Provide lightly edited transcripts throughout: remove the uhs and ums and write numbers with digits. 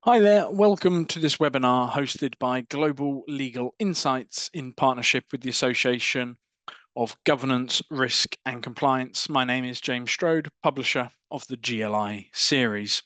Hi there, welcome to this webinar hosted by Global Legal Insights in partnership with the Association of Governance, Risk and Compliance. My name is James Strode, publisher of the GLI series.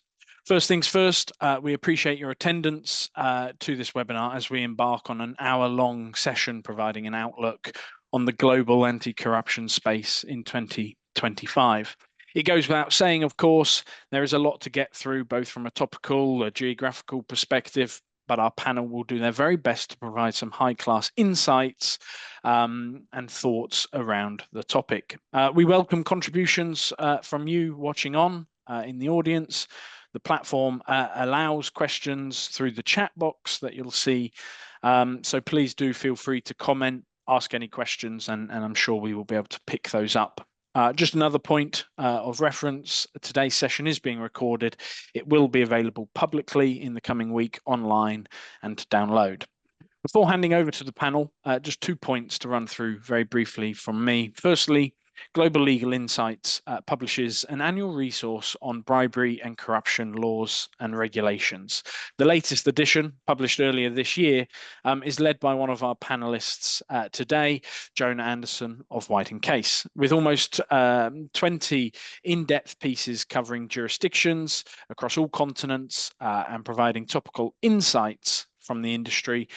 First things first, we appreciate your attendance to this webinar as we embark on an hour-long session providing an outlook on the global anti-corruption space in 2025. It goes without saying, of course, there is a lot to get through, both from a topical, a geographical perspective, but our panel will do their very best to provide some high-class insights and thoughts around the topic. We welcome contributions from you watching on in the audience. The platform allows questions through the chat box that you'll see. So please do feel free to comment, ask any questions, and I'm sure we will be able to pick those up. Just another point of reference, today's session is being recorded. It will be available publicly in the coming week online and to download. Before handing over to the panel, just 2 points to run through very briefly from me. Firstly, Global Legal Insights publishes an annual resource on bribery and corruption laws and regulations. The latest edition, published earlier this year, is led by one of our panelists today, Jonah Anderson of White & Case, with almost 20 in-depth pieces covering jurisdictions across all continents and providing topical insights from the industry.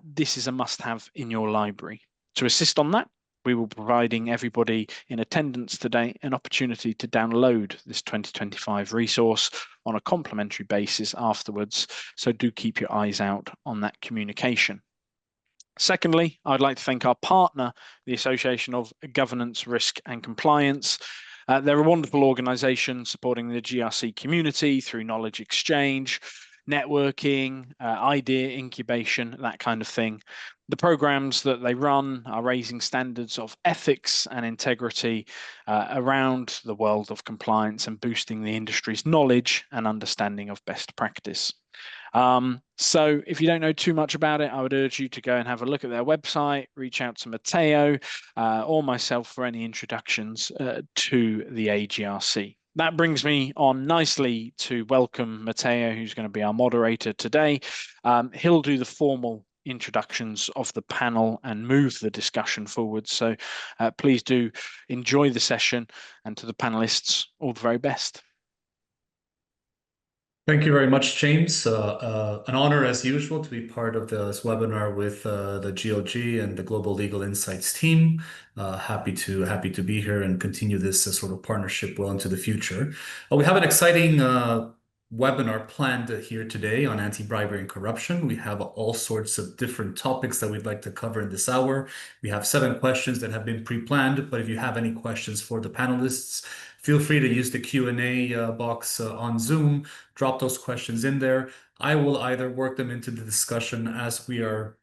This is a must-have in your library. To assist on that, we will be providing everybody in attendance today an opportunity to download this 2025 resource on a complimentary basis afterwards, so do keep your eyes out on that communication. Secondly, I'd like to thank our partner, the Association of Governance, Risk and Compliance. They're a wonderful organisation supporting the GRC community through knowledge exchange, networking, idea incubation, that kind of thing. The programs that they run are raising standards of ethics and integrity around the world of compliance and boosting the industry's knowledge and understanding of best practice. So if you don't know too much about it, I would urge you to go and have a look at their website, reach out to Mateo or myself for any introductions to the AGRC. That brings me on nicely to welcome Mateo, who's going to be our moderator today. He'll do the formal introductions of the panel and move the discussion forward. So please do enjoy the session, and to the panelists, all the very best. Thank you very much, James. An honor, as usual, to be part of this webinar with the GLG and the Global Legal Insights team. Happy to be here and continue this sort of partnership well into the future. We have an exciting webinar planned here today on anti-bribery and corruption. We have all sorts of different topics that we'd like to cover in this hour. We have 7 questions that have been pre-planned, but if you have any questions for the panelists, feel free to use the Q&A box on Zoom. Drop those questions in there. I will either work them into the discussion as we are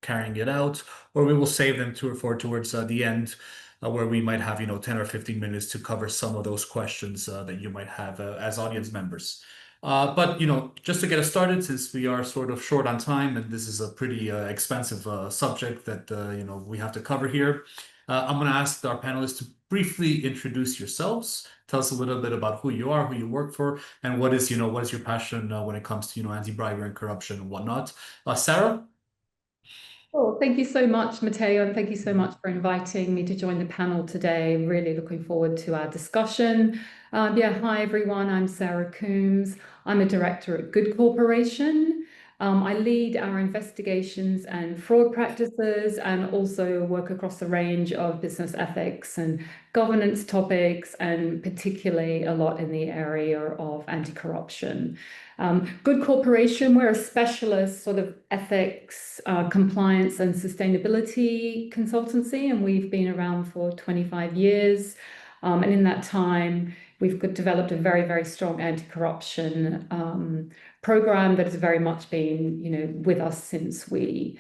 carrying it out, or we will save them towards the end, where we might have 10 or 15 minutes to cover some of those questions that you might have as audience members. But just to get us started, since we are sort of short on time and this is a pretty expensive subject that we have to cover here, I'm going to ask our panelists to briefly introduce yourselves. Tell us a little bit about who you are, who you work for, and what is your passion when it comes to anti-bribery and corruption and whatnot. Sarah? Well, thank you so much, Mateo, and thank you so much for inviting me to join the panel today. Really looking forward to our discussion. Hi everyone, I'm Sarah Coombes. I'm a director at GoodCorporation. I lead our investigations and fraud practices and also work across a range of business ethics and governance topics, and particularly a lot in the area of anti-corruption. GoodCorporation, we're a specialist sort of ethics, compliance and sustainability consultancy, and we've been around for 25 years. And in that time, we've developed a very, very strong anti-corruption program that has very much been, with us since we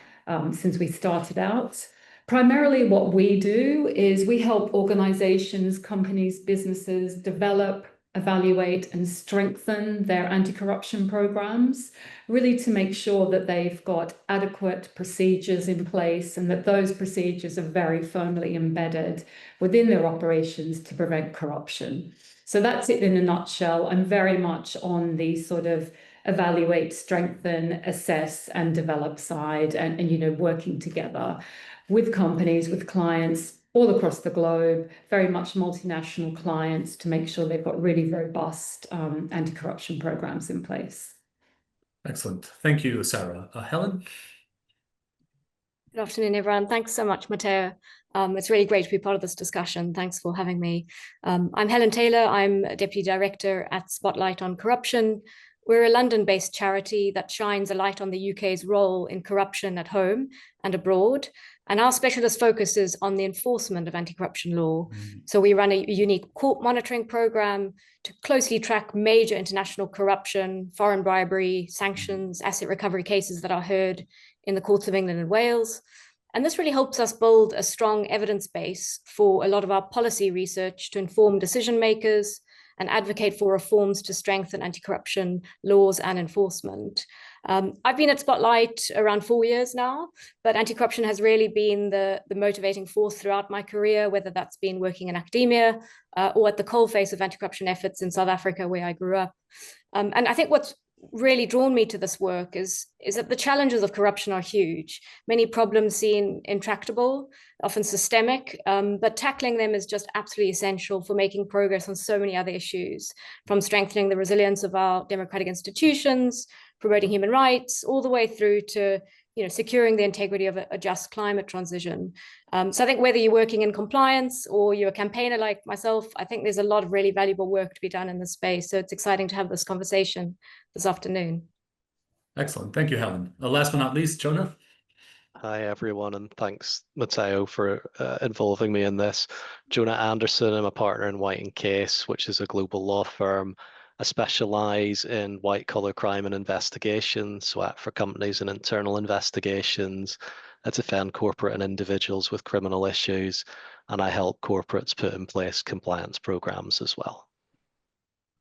started out. Primarily, what we do is we help organizations, companies, businesses develop, evaluate, and strengthen their anti-corruption programs, really to make sure that they've got adequate procedures in place and that those procedures are very firmly embedded within their operations to prevent corruption. So that's it in a nutshell. I'm very much on the sort of evaluate, strengthen, assess, and develop side, and working together with companies, with clients all across the globe, very much multinational clients, to make sure they've got really robust anti-corruption programs in place. Excellent. Thank you, Sarah. Helen? Good afternoon, everyone. Thanks so much, Mateo. It's really great to be part of this discussion. Thanks for having me. I'm Helen Taylor. I'm Deputy Director at Spotlight on Corruption. We're a London-based charity that shines a light on the UK's role in corruption at home and abroad. And our specialist focus is on the enforcement of anti-corruption law. So we run a unique court monitoring program to closely track major international corruption, foreign bribery, sanctions, asset recovery cases that are heard in the courts of England and Wales. And this really helps us build a strong evidence base for a lot of our policy research to inform decision makers and advocate for reforms to strengthen anti-corruption laws and enforcement. I've been at Spotlight around 4 years now, but anti-corruption has really been the motivating force throughout my career, whether that's been working in academia or at the coalface of anti-corruption efforts in South Africa, where I grew up. And I think what's really drawn me to this work is that the challenges of corruption are huge. Many problems seem intractable, often systemic, but tackling them is just absolutely essential for making progress on so many other issues, from strengthening the resilience of our democratic institutions, promoting human rights, all the way through to securing the integrity of a just climate transition. So I think whether you're working in compliance or you're a campaigner like myself, I think there's a lot of really valuable work to be done in this space. So it's exciting to have this conversation this afternoon. Excellent. Thank you, Helen. Last but not least, Jonah. Hi, everyone, and thanks, Mateo, for involving me in this. Jonah Anderson, I'm a partner in White & Case, which is a global law firm. I specialize in white-collar crime and investigations, so act for companies in internal investigations. I defend corporate and individuals with criminal issues, and I help corporates put in place compliance programs as well.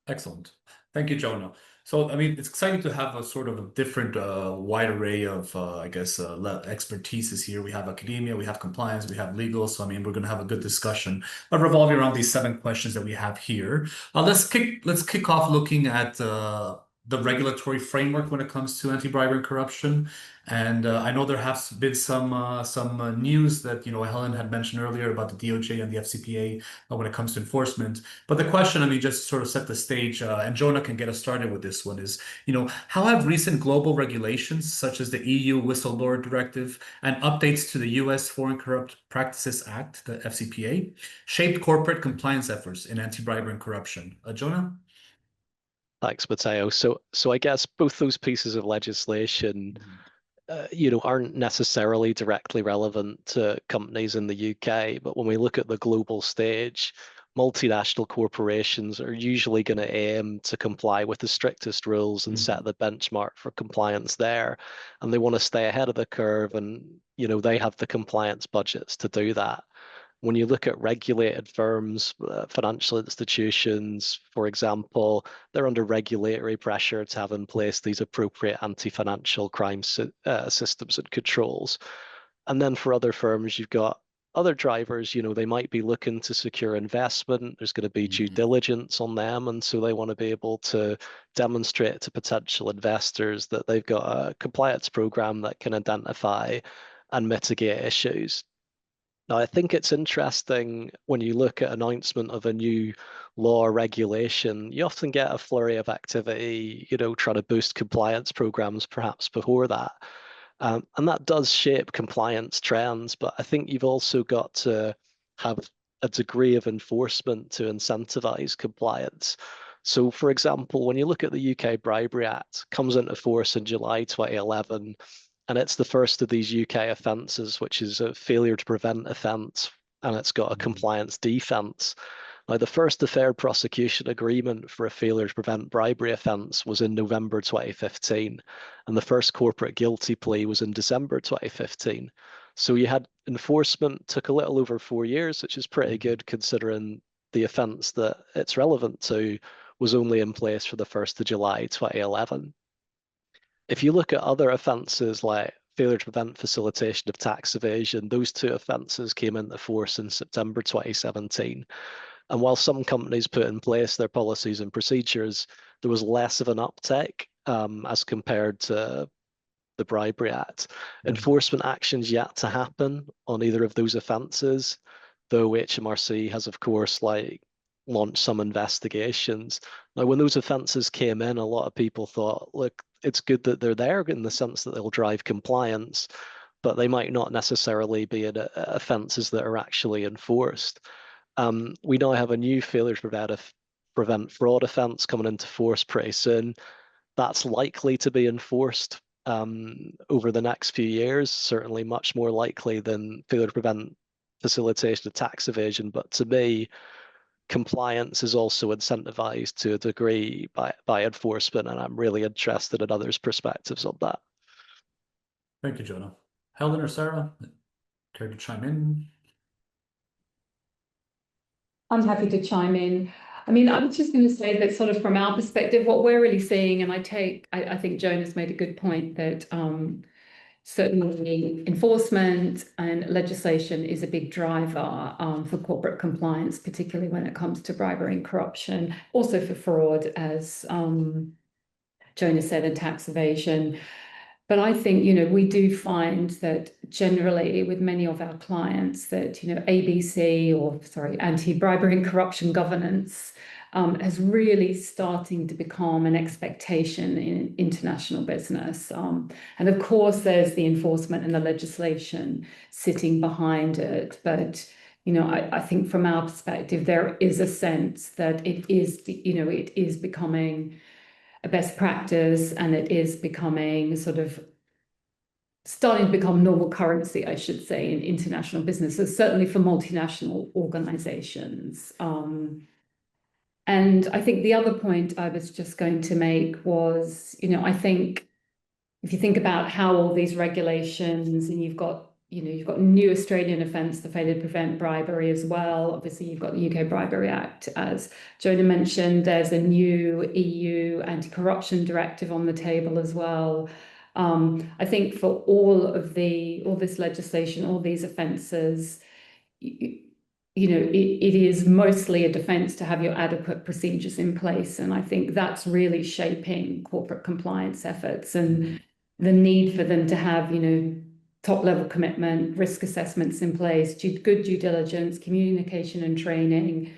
Excellent. Thank you, Jonah. So, I mean, it's exciting to have a sort of a different, wide array of, expertises here. We have academia, we have compliance, we have legal. So, I mean, we're going to have a good discussion, but revolving around these 7 questions that we have here. Let's kick off looking at the regulatory framework when it comes to anti-bribery and corruption. And I know there has been some news that Helen had mentioned earlier about the DOJ and the FCPA when it comes to enforcement. But the question, I mean, just to sort of set the stage, and Jonah can get us started with this one, is how have recent global regulations such as the EU Whistleblower Directive and updates to the US Foreign Corrupt Practices Act, the FCPA, shaped corporate compliance efforts in anti-bribery and corruption? Jonah? Thanks, Mateo. So I guess both those pieces of legislation, aren't necessarily directly relevant to companies in the UK, but when we look at the global stage, multinational corporations are usually going to aim to comply with the strictest rules and set the benchmark for compliance there, and they want to stay ahead of the curve, and they have the compliance budgets to do that. When you look at regulated firms, financial institutions, for example, they're under regulatory pressure to have in place these appropriate anti-financial crime systems and controls. And then for other firms, you've got other drivers, they might be looking to secure investment. There's going to be due diligence on them. And so they want to be able to demonstrate to potential investors that they've got a compliance program that can identify and mitigate issues. Now, I think it's interesting when you look at announcement of a new law or regulation, you often get a flurry of activity, trying to boost compliance programs perhaps before that. And that does shape compliance trends, but I think you've also got to have a degree of enforcement to incentivize compliance. So, for example, when you look at the UK Bribery Act, comes into force in July 2011, and it's the first of these UK offences, which is a failure to prevent offence, and it's got a compliance defence. Now, the first deferred prosecution agreement for a failure to prevent bribery offence was in November 2015, and the first corporate guilty plea was in December 2015. So you had enforcement, took a little over 4 years, which is pretty good considering the offence that it's relevant to was only in place for the 1st of July 2011. If you look at other offences like failure to prevent facilitation of tax evasion, those 2 offences came into force in September 2017. And while some companies put in place their policies and procedures, there was less of an uptake. as compared to the Bribery Act. Enforcement actions yet to happen on either of those offences, though HMRC has, of course, launched some investigations. Now, when those offences came in, a lot of people thought, look, it's good that they're there in the sense that they'll drive compliance, but they might not necessarily be offences that are actually enforced. We now have a new failure to prevent fraud offence coming into force pretty soon. That's likely to be enforced over the next few years, certainly much more likely than failure to prevent facilitation of tax evasion. But to me, compliance is also incentivized to a degree by enforcement, and I'm really interested in others' perspectives on that. Thank you, Jonah. Helen or Sarah, care to chime in? I'm happy to chime in. I mean, I was just going to say that sort of from our perspective, what we're really seeing, and I think Jonah's made a good point that certainly enforcement and legislation is a big driver for corporate compliance, particularly when it comes to bribery and corruption, also for fraud, as Jonah said, and tax evasion. But I think, we do find that generally with many of our clients that, anti-bribery and corruption governance is really starting to become an expectation in international business. And of course, there's the enforcement and the legislation sitting behind it. But, I think from our perspective, there is a sense that it is becoming a best practice, and it is becoming starting to become normal currency, I should say, in international businesses, certainly for multinational organizations. And I think the other point I was just going to make was, I think if you think about how all these regulations, and you've got new Australian offence, the failure to prevent bribery as well. Obviously, you've got the UK Bribery Act, as Jonah mentioned. There's a new EU anti-corruption directive on the table as well. I think for all this legislation, all these offences, it is mostly a defence to have your adequate procedures in place, and I think that's really shaping corporate compliance efforts and the need for them to have, top-level commitment, risk assessments in place, good due diligence, communication and training,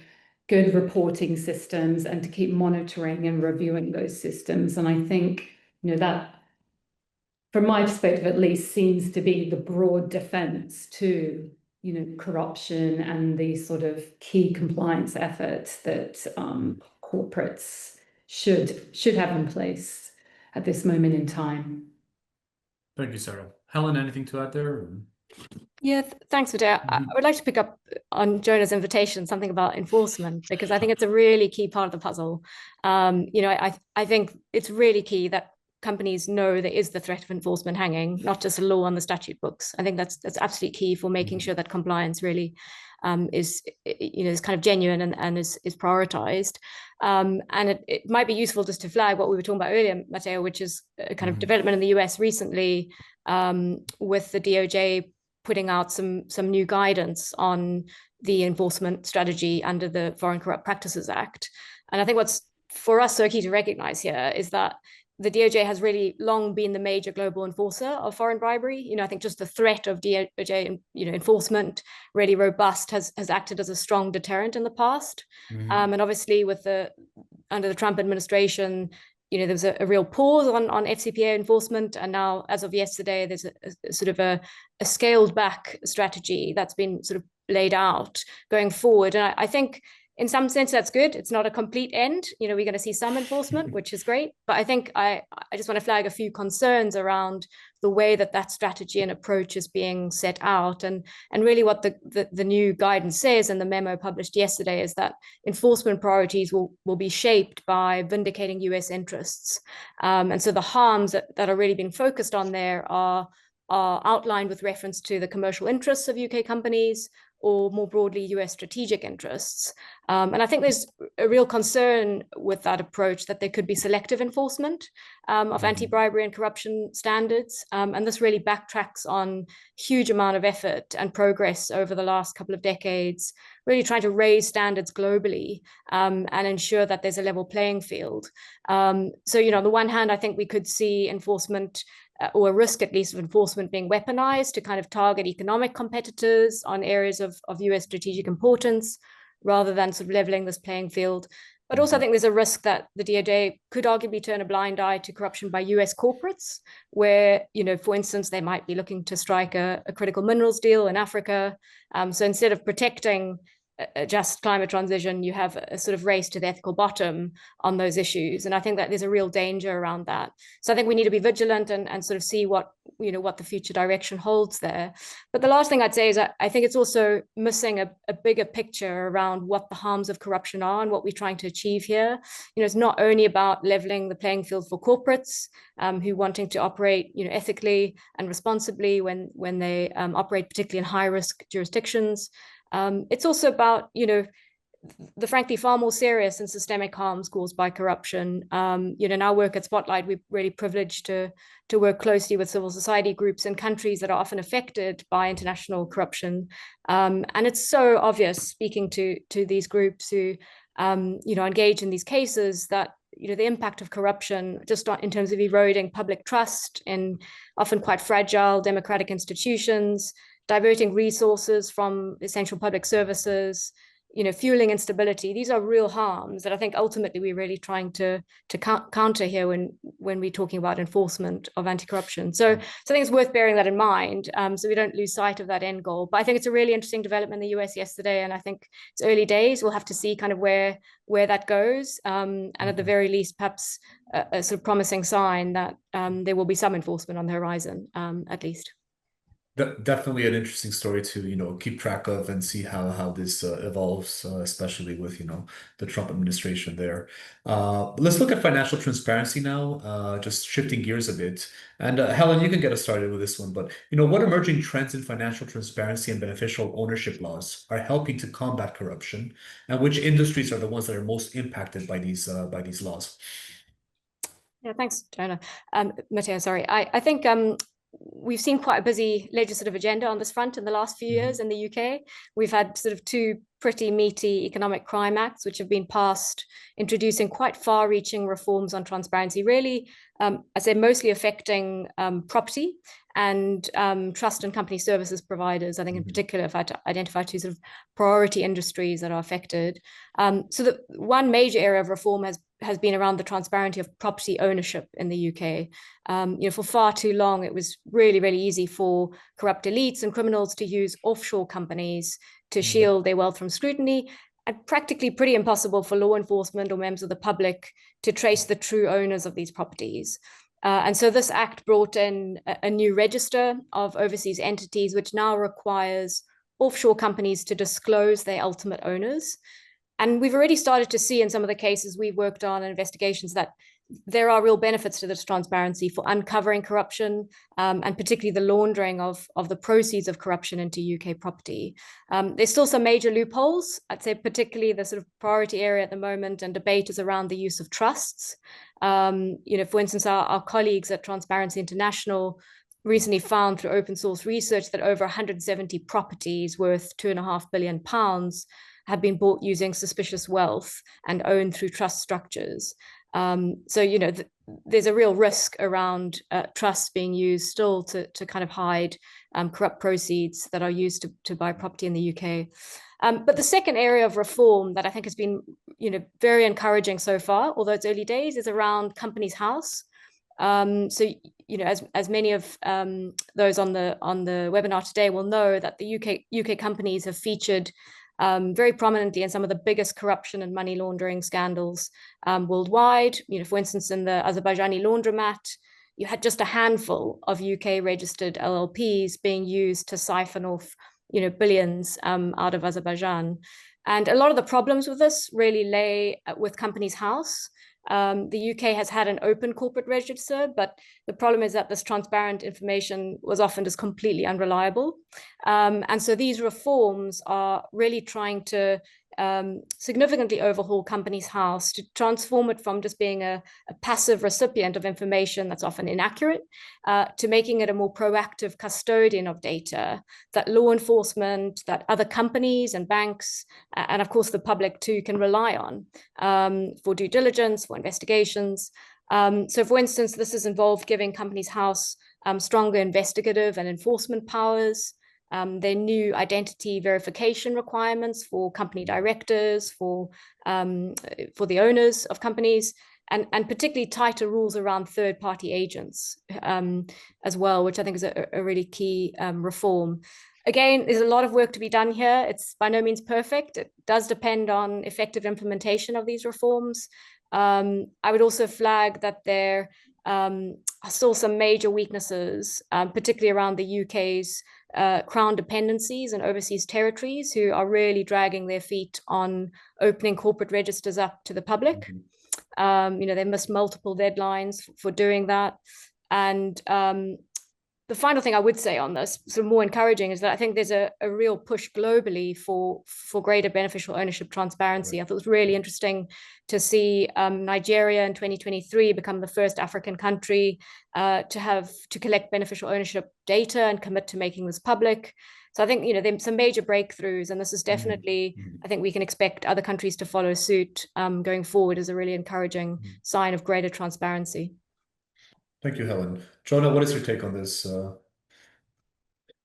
good reporting systems, and to keep monitoring and reviewing those systems. And I think, that, from my perspective at least, seems to be the broad defence to, corruption and the sort of key compliance efforts that corporates should have in place at this moment in time. Thank you, Sarah. Helen, anything to add there? Yeah, thanks, Mateo. I would like to pick up on Jonah's invitation, something about enforcement, because I think it's a really key part of the puzzle. I think it's really key that companies know there is the threat of enforcement hanging, not just a law on the statute books. I think that's absolutely key for making sure that compliance really is kind of genuine and is prioritized. And it might be useful just to flag what we were talking about earlier, Mateo, which is a kind of development in the US recently with the DOJ putting out some new guidance on the enforcement strategy under the Foreign Corrupt Practices Act. And I think what's for us so key to recognize here is that the DOJ has really long been the major global enforcer of foreign bribery. I think just the threat of DOJ enforcement, really robust, has acted as a strong deterrent in the past. And obviously under the Trump administration, there was a real pause on FCPA enforcement. And now, as of yesterday, there's a sort of a scaled back strategy that's been sort of laid out going forward. And I think in some sense, that's good. It's not a complete end. We're going to see some enforcement, which is great. But I think I just want to flag a few concerns around the way that strategy and approach is being set out. And really what the new guidance says, and the memo published yesterday, is that enforcement priorities will be shaped by vindicating US interests. And so the harms that are really being focused on there are outlined with reference to the commercial interests of UK companies, or more broadly US strategic interests. And I think there's a real concern with that approach that there could be selective enforcement of anti-bribery and corruption standards. And this really backtracks on huge amount of effort and progress over the last couple of decades, really trying to raise standards globally and ensure that there's a level playing field. So, on the one hand, I think we could see enforcement or a risk at least of enforcement being weaponized to kind of target economic competitors on areas of US strategic importance, rather than sort of leveling this playing field. But also I think there's a risk that the DOJ could arguably turn a blind eye to corruption by US corporates, where, for instance, they might be looking to strike a critical minerals deal in Africa. So instead of protecting a just climate transition, you have a sort of race to the ethical bottom on those issues. And I think that there's a real danger around that. So I think we need to be vigilant and sort of see what the future direction holds there. But the last thing I'd say is I think it's also missing a bigger picture around what the harms of corruption are and what we're trying to achieve here. It's not only about leveling the playing field for corporates who wanting to operate ethically and responsibly when they operate particularly in high risk jurisdictions. It's also about, the frankly far more serious and systemic harms caused by corruption. In our work at Spotlight, we're really privileged to work closely with civil society groups in countries that are often affected by international corruption. And it's so obvious, speaking to these groups who, engage in these cases, that the impact of corruption just in terms of eroding public trust in often quite fragile democratic institutions, diverting resources from essential public services, fueling instability. These are real harms that I think ultimately we're really trying to counter here when we're talking about enforcement of anti-corruption. So I think it's worth bearing that in mind, so we don't lose sight of that end goal. But I think it's a really interesting development in the US yesterday, and I think it's early days. We'll have to see kind of where that goes, and at the very least, perhaps a sort of promising sign that there will be some enforcement on the horizon, at least. Definitely an interesting story to keep track of and see how this evolves, especially with the Trump administration there. Let's look at financial transparency now, just shifting gears a bit. And Helen, you can get us started with this one. But what emerging trends in financial transparency and beneficial ownership laws are helping to combat corruption, and which industries are the ones that are most impacted by these laws? Yeah, thanks, Jonah. Mateo, sorry. I think we've seen quite a busy legislative agenda on this front in the last few years in the UK. We've had sort of two pretty meaty economic crime acts, which have been passed, introducing quite far-reaching reforms on transparency, really, I'd say mostly affecting property and trust and company services providers. I think in particular, if I had to identify two sort of priority industries that are affected. So the one major area of reform has been around the transparency of property ownership in the UK. For far too long, it was really, really easy for corrupt elites and criminals to use offshore companies to shield their wealth from scrutiny, and practically pretty impossible for law enforcement or members of the public to trace the true owners of these properties. And so this act brought in a new register of overseas entities, which now requires offshore companies to disclose their ultimate owners. And we've already started to see in some of the cases we've worked on and investigations that there are real benefits to this transparency for uncovering corruption, and particularly the laundering of the proceeds of corruption into UK property. There's still some major loopholes. I'd say particularly the sort of priority area at the moment and debate is around the use of trusts. For instance, our colleagues at Transparency International recently found through open source research that over 170 properties worth £2.5 billion have been bought using suspicious wealth and owned through trust structures. There's a real risk around trusts being used still to kind of hide corrupt proceeds that are used to buy property in the UK. But the second area of reform that I think has been very encouraging so far, although it's early days, is around Companies House. As many of those on the webinar today will know, that the UK companies have featured very prominently in some of the biggest corruption and money laundering scandals worldwide. For instance, in the Azerbaijani laundromat, you had just a handful of UK registered LLPs being used to siphon off billions out of Azerbaijan. And a lot of the problems with this really lay with Companies House. The UK has had an open corporate register, but the problem is that this transparent information was often just completely unreliable. And so these reforms are really trying to significantly overhaul Companies House to transform it from just being a passive recipient of information that's often inaccurate to making it a more proactive custodian of data that law enforcement, that other companies and banks, and of course the public too, can rely on for due diligence, for investigations. So for instance, this has involved giving Companies House stronger investigative and enforcement powers, their new identity verification requirements for company directors, for the owners of companies, and particularly tighter rules around third-party agents as well, which I think is a really key reform. Again, there's a lot of work to be done here. It's by no means perfect. It does depend on effective implementation of these reforms. I would also flag that there are still some major weaknesses, particularly around the UK's crown dependencies and overseas territories, who are really dragging their feet on opening corporate registers up to the public. They missed multiple deadlines for doing that. And the final thing I would say on this, sort of more encouraging, is that I think there's a real push globally for greater beneficial ownership transparency. Right. I thought it was really interesting to see Nigeria in 2023 become the first African country to collect beneficial ownership data and commit to making this public. So I think there's some major breakthroughs, and this is definitely, I think we can expect other countries to follow suit going forward as a really encouraging sign of greater transparency. Thank you, Helen. Jonah, what is your take on this?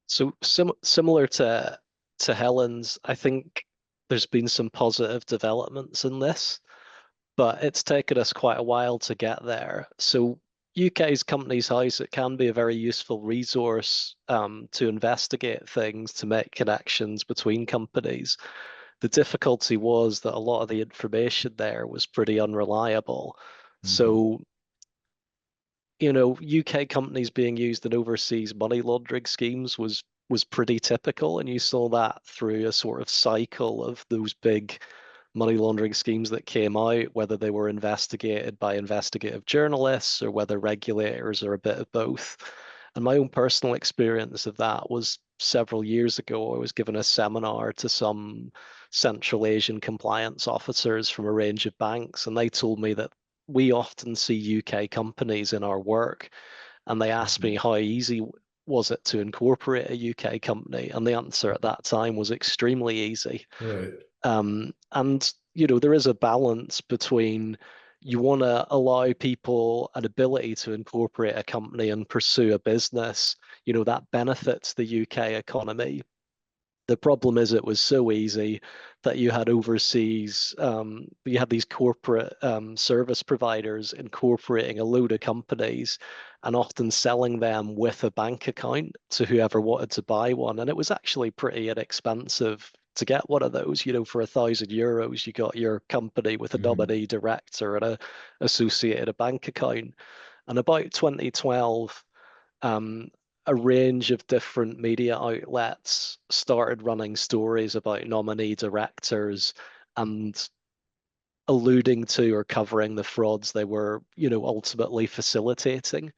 So similar to Helen's, I think there's been some positive developments in this, but it's taken us quite a while to get there. So UK's Companies House, it can be a very useful resource to investigate things, to make connections between companies. The difficulty was that a lot of the information there was pretty unreliable. So UK companies being used in overseas money laundering schemes was pretty typical, and you saw that through a sort of cycle of those big money laundering schemes that came out, whether they were investigated by investigative journalists or whether regulators or a bit of both. And my own personal experience of that was several years ago. I was given a seminar to some Central Asian compliance officers from a range of banks, and they told me that we often see UK companies in our work, and they asked me how easy was it to incorporate a UK company, and the answer at that time was extremely easy. Right. And there is a balance between you want to allow people an ability to incorporate a company and pursue a business, that benefits the UK economy. The problem is it was so easy that you had overseas, you had these corporate service providers incorporating a load of companies and often selling them with a bank account to whoever wanted to buy one. And it was actually pretty inexpensive to get one of those. For €1,000, you got your company with a nominee director and a associated bank account. And about 2012, a range of different media outlets started running stories about nominee directors and alluding to or covering the frauds they were, ultimately facilitating.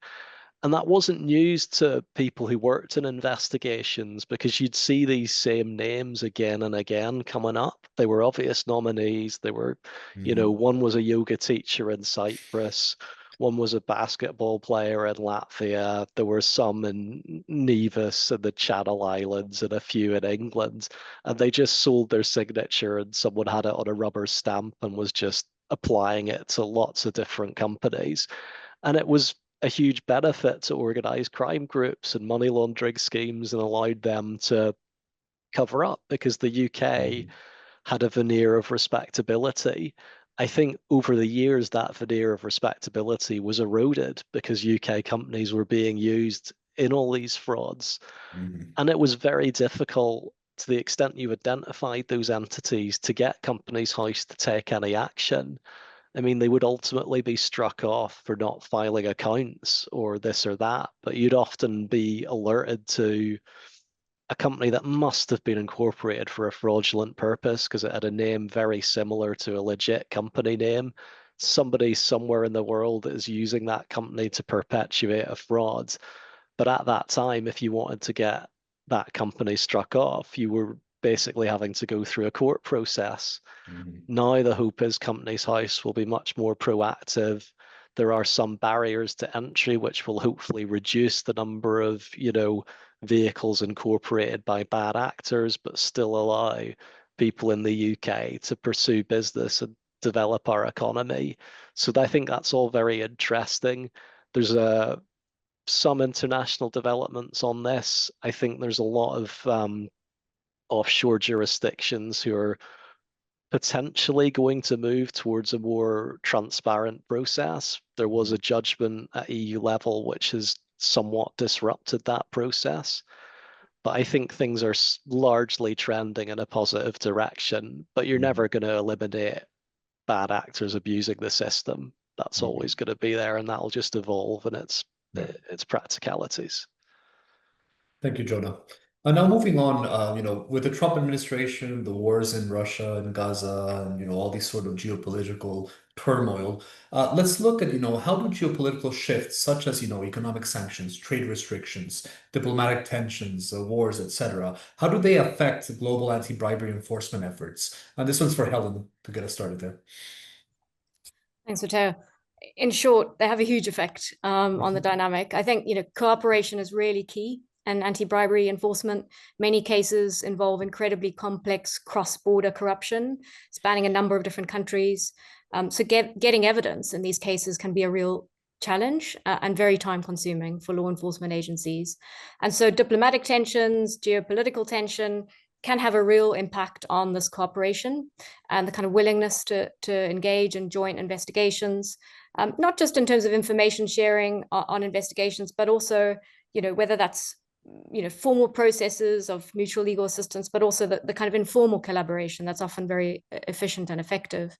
And that wasn't news to people who worked in investigations, because you'd see these same names again and again coming up. They were obvious nominees. They were, one was a yoga teacher in Cyprus. One was a basketball player in Latvia. There were some in Nevis and the Channel Islands and a few in England. And they just sold their signature, and someone had it on a rubber stamp and was just applying it to lots of different companies. And it was a huge benefit to organized crime groups and money laundering schemes, and allowed them to cover up, because the UK had a veneer of respectability. I think over the years that veneer of respectability was eroded because UK companies were being used in all these frauds. And it was very difficult, to the extent you identified those entities, to get Companies House to take any action. I mean, they would ultimately be struck off for not filing accounts or this or that, but you'd often be alerted to a company that must have been incorporated for a fraudulent purpose because it had a name very similar to a legit company name, somebody somewhere in the world is using that company to perpetuate a fraud. But at that time, if you wanted to get that company struck off, you were basically having to go through a court process. Now the hope is Companies House will be much more proactive. There are some barriers to entry which will hopefully reduce the number of, vehicles incorporated by bad actors, but still allow people in the UK to pursue business and develop our economy. So I think that's all very interesting. There's some international developments on this. I think there's a lot of offshore jurisdictions who are potentially going to move towards a more transparent process. There was a judgment at EU level which has somewhat disrupted that process. But I think things are largely trending in a positive direction, but you're never going to eliminate bad actors abusing the system. That's always going to be there, and that'll just evolve in its practicalities. Thank you, Jonah. Now moving on, with the Trump administration, the wars in Russia and Gaza, and all these sort of geopolitical turmoil, let's look at how do geopolitical shifts such as economic sanctions, trade restrictions, diplomatic tensions, wars, etc., how do they affect global anti-bribery enforcement efforts? And this one's for Helen to get us started there. Thanks, Mateo. In short, they have a huge effect on the dynamic. I think cooperation is really key. And anti-bribery enforcement, many cases involve incredibly complex cross-border corruption, spanning a number of different countries. So getting evidence in these cases can be a real challenge and very time-consuming for law enforcement agencies. And so diplomatic tensions, geopolitical tension can have a real impact on this cooperation and the kind of willingness to engage in joint investigations, not just in terms of information sharing on investigations, but also, whether that's formal processes of mutual legal assistance, but also the kind of informal collaboration that's often very efficient and effective.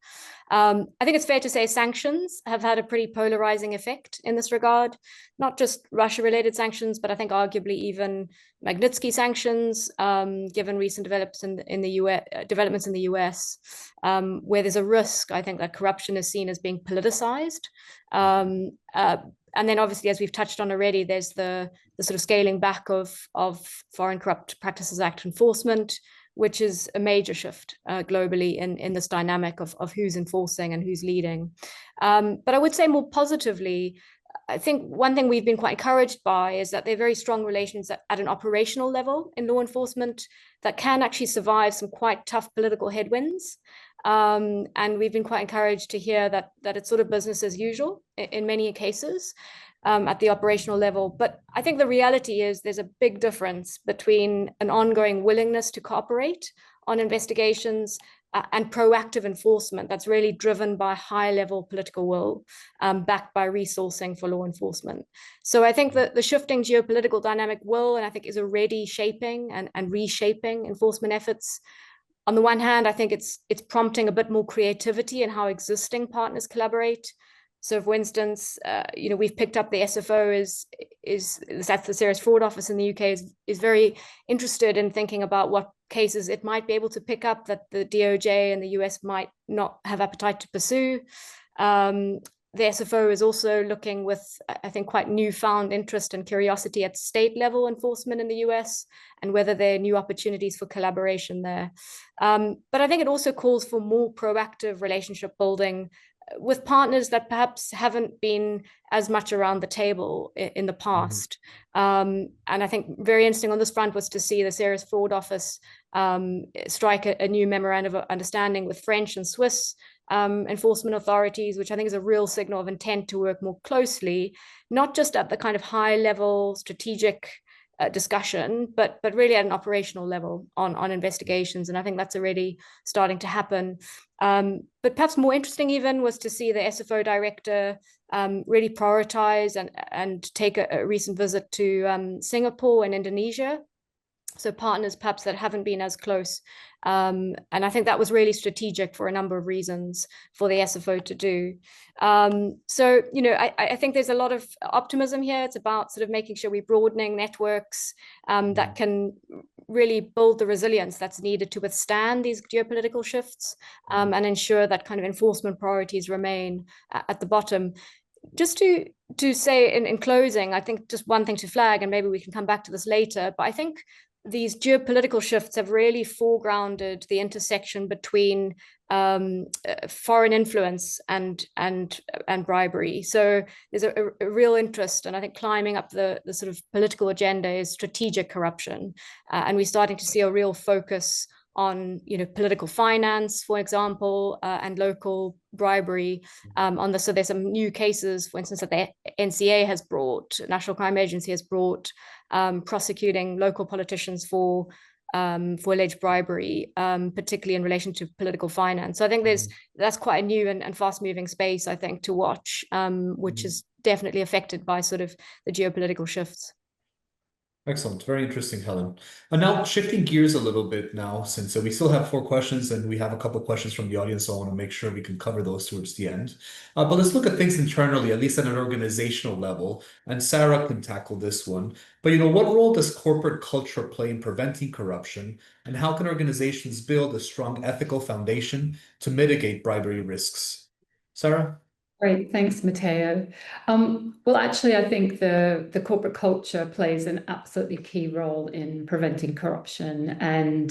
I think it's fair to say sanctions have had a pretty polarizing effect in this regard, not just Russia-related sanctions, but I think arguably even Magnitsky sanctions, given recent developments in the US, where there's a risk, I think, that corruption is seen as being politicized. And then obviously, as we've touched on already, there's the sort of scaling back of Foreign Corrupt Practices Act enforcement, which is a major shift globally in this dynamic of who's enforcing and who's leading. But I would say more positively, I think one thing we've been quite encouraged by is that there are very strong relations at an operational level in law enforcement that can actually survive some quite tough political headwinds. And we've been quite encouraged to hear that it's sort of business as usual in many cases at the operational level. But I think the reality is there's a big difference between an ongoing willingness to cooperate on investigations and proactive enforcement that's really driven by high-level political will, backed by resourcing for law enforcement. So I think that the shifting geopolitical dynamic will, and I think is already shaping and reshaping enforcement efforts. On the one hand, I think it's prompting a bit more creativity in how existing partners collaborate. So, for instance, we've picked up the SFO that's the Serious Fraud Office in the UK is very interested in thinking about what cases it might be able to pick up that the DOJ and the US might not have appetite to pursue. The SFO is also looking with, I think, quite newfound interest and curiosity at state level enforcement in the US and whether there are new opportunities for collaboration there. But I think it also calls for more proactive relationship building with partners that perhaps haven't been as much around the table in the past. And I think very interesting on this front was to see the Serious Fraud Office strike a new memorandum of understanding with French and Swiss enforcement authorities, which I think is a real signal of intent to work more closely, not just at the kind of high level strategic discussion, but really at an operational level on investigations. And I think that's already starting to happen. But perhaps more interesting even was to see the SFO director really prioritize and take a recent visit to Singapore and Indonesia, So partners perhaps that haven't been as close. And I think that was really strategic for a number of reasons for the SFO to do. So, I think there's a lot of optimism here. It's about sort of making sure we're broadening networks that can really build the resilience that's needed to withstand these geopolitical shifts and ensure that kind of enforcement priorities remain at the bottom. Just to say in closing, I think just one thing to flag, and maybe we can come back to this later, but I think these geopolitical shifts have really foregrounded the intersection between foreign influence and bribery. So there's a real interest, and I think climbing up the sort of political agenda is strategic corruption, and we're starting to see a real focus on political finance, for example, and local bribery on this. So there's some new cases, for instance, that the NCA has brought, National Crime Agency has brought, prosecuting local politicians for alleged bribery, particularly in relation to political finance. So I think that's quite a new and fast-moving space, I think, to watch, which is definitely affected by sort of the geopolitical shifts. Excellent. Very interesting, Helen. And now shifting gears a little bit now, since we still have 4 questions and we have a couple of questions from the audience, so I want to make sure we can cover those towards the end. But let's look at things internally, at least at an organizational level, and Sarah can tackle this one. But what role does corporate culture play in preventing corruption, and how can organizations build a strong ethical foundation to mitigate bribery risks? Sarah? Great, thanks, Mateo. Well, actually, I think the corporate culture plays an absolutely key role in preventing corruption. And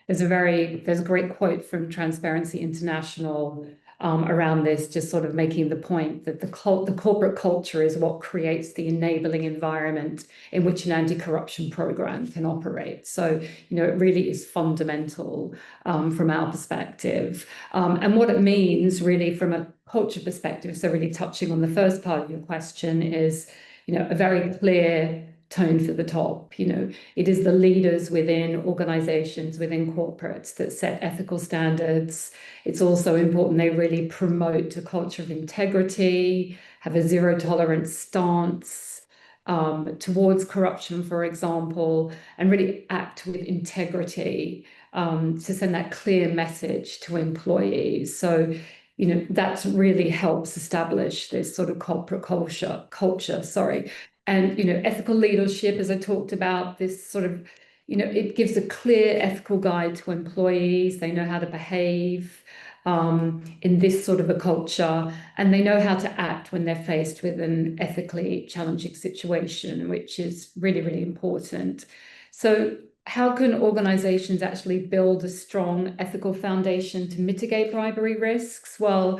there's a great quote from Transparency International around this, just sort of making the point that the corporate culture is what creates the enabling environment in which an anti-corruption program can operate. So, it really is fundamental from our perspective. And what it means really from a culture perspective, so really touching on the first part of your question, is a very clear tone for the top. It is the leaders within organizations, within corporates, that set ethical standards. It's also important they really promote a culture of integrity, have a zero tolerance stance towards corruption, for example, and really act with integrity to send that clear message to employees. So that really helps establish this sort of corporate culture. And, ethical leadership, as I talked about, this sort of, it gives a clear ethical guide to employees. They know how to behave in this sort of a culture, and they know how to act when they're faced with an ethically challenging situation, which is really, really important. So how can organizations actually build a strong ethical foundation to mitigate bribery risks? Well,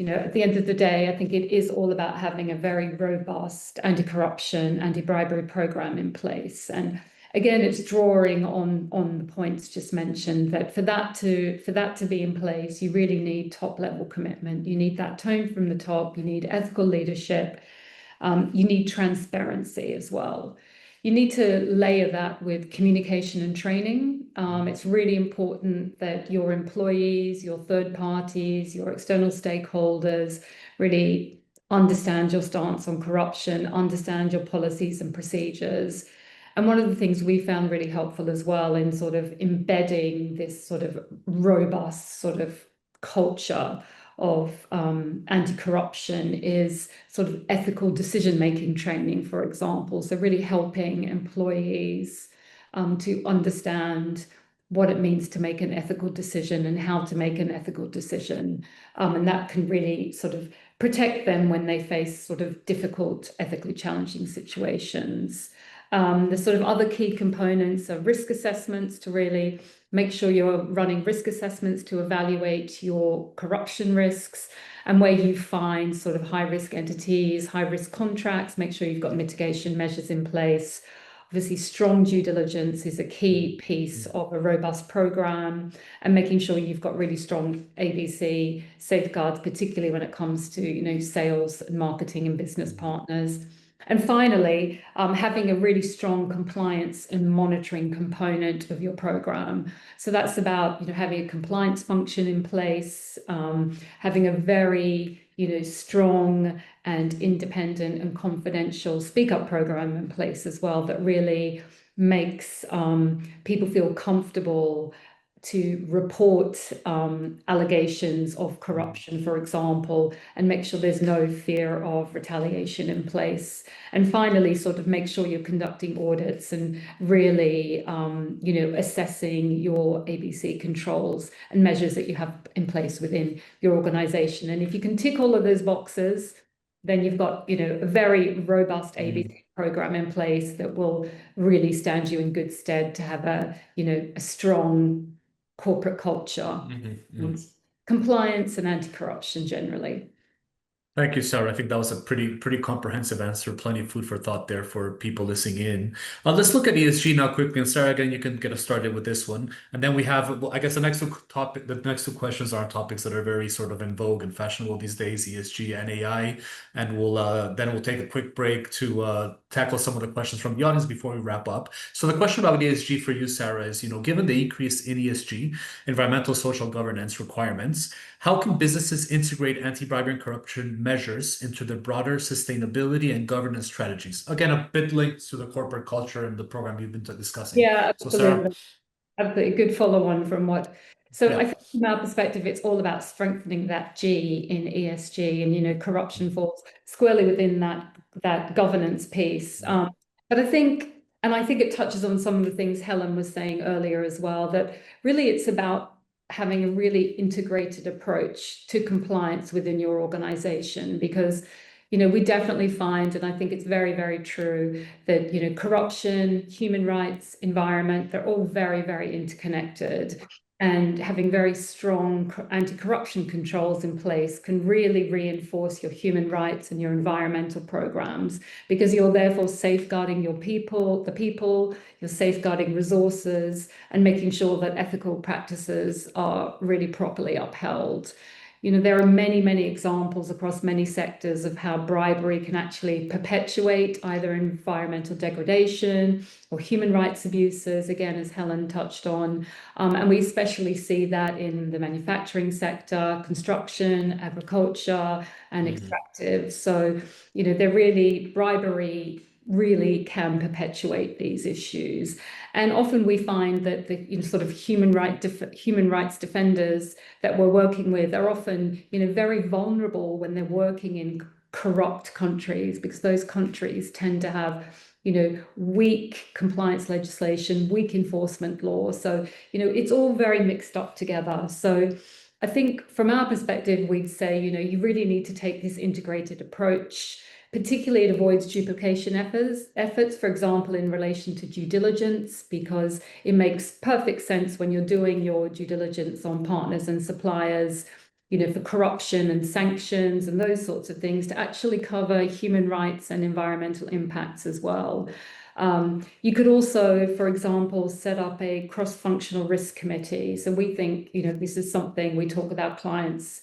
at the end of the day, I think it is all about having a very robust anti-corruption, anti-bribery program in place. And again, it's drawing on the points just mentioned, that for that to be in place, you really need top-level commitment. You need that tone from the top. You need ethical leadership. You need transparency as well. You need to layer that with communication and training. It's really important that your employees, your third parties, your external stakeholders really understand your stance on corruption, understand your policies and procedures. And one of the things we found really helpful as well in sort of embedding this sort of robust sort of culture of anti-corruption is sort of ethical decision-making training, for example. So really helping employees to understand what it means to make an ethical decision and how to make an ethical decision. And that can really sort of protect them when they face sort of difficult, ethically challenging situations. The sort of other key components are risk assessments, to really make sure you're running risk assessments to evaluate your corruption risks, and where you find sort of high-risk entities, high-risk contracts, make sure you've got mitigation measures in place. Obviously, strong due diligence is a key piece of a robust program, and making sure you've got really strong ABC safeguards, particularly when it comes to sales and marketing and business partners. And finally, having a really strong compliance and monitoring component of your program. So that's about having a compliance function in place, having a very strong and independent and confidential speak up program in place as well, that really makes people feel comfortable to report allegations of corruption, for example, and make sure there's no fear of retaliation in place. And finally, sort of make sure you're conducting audits and really, assessing your ABC controls and measures that you have in place within your organization. And if you can tick all of those boxes, then you've got, a very robust ABC program in place that will really stand you in good stead to have a strong corporate culture, compliance and anti-corruption generally. Thank you, Sarah. I think that was a pretty comprehensive answer. Plenty of food for thought there for people listening in. Let's look at ESG now quickly. And Sarah, again, you can get us started with this one. And then we have, well, I guess the next two questions are topics that are very sort of in vogue and fashionable these days, ESG and AI. And we'll take a quick break to tackle some of the questions from the audience before we wrap up. So the question about ESG for you, Sarah, is, given the increase in ESG, environmental social governance requirements, how can businesses integrate anti-bribery and corruption measures into the broader sustainability and governance strategies? Again, a bit linked to the corporate culture and the program you've been discussing. Yeah, absolutely. So Sarah, absolutely. Good follow-on from what. So I think from our perspective, it's all about strengthening that G in ESG, and corruption falls squarely within that governance piece. But I think it touches on some of the things Helen was saying earlier as well, that really it's about having a really integrated approach to compliance within your organization, because we definitely find, and I think it's very, very true, that corruption, human rights, environment, they're all very, very interconnected. And having very strong anti-corruption controls in place can really reinforce your human rights and your environmental programs, because you're therefore safeguarding your people, you're safeguarding resources and making sure that ethical practices are really properly upheld. There are many, many examples across many sectors of how bribery can actually perpetuate either environmental degradation or human rights abuses, again, as Helen touched on. And we especially see that in the manufacturing sector, construction, agriculture, and extractive. So, bribery really can perpetuate these issues. And often we find that the sort of human rights defenders that we're working with are often very vulnerable when they're working in corrupt countries, because those countries tend to have weak compliance legislation, weak enforcement law. So it's all very mixed up together. So I think from our perspective, we'd say you really need to take this integrated approach. Particularly, it avoids duplication efforts, for example, in relation to due diligence, because it makes perfect sense when you're doing your due diligence on partners and suppliers, for corruption and sanctions and those sorts of things, to actually cover human rights and environmental impacts as well. You could also, for example, set up a cross-functional risk committee. So we think, this is something we talk with our clients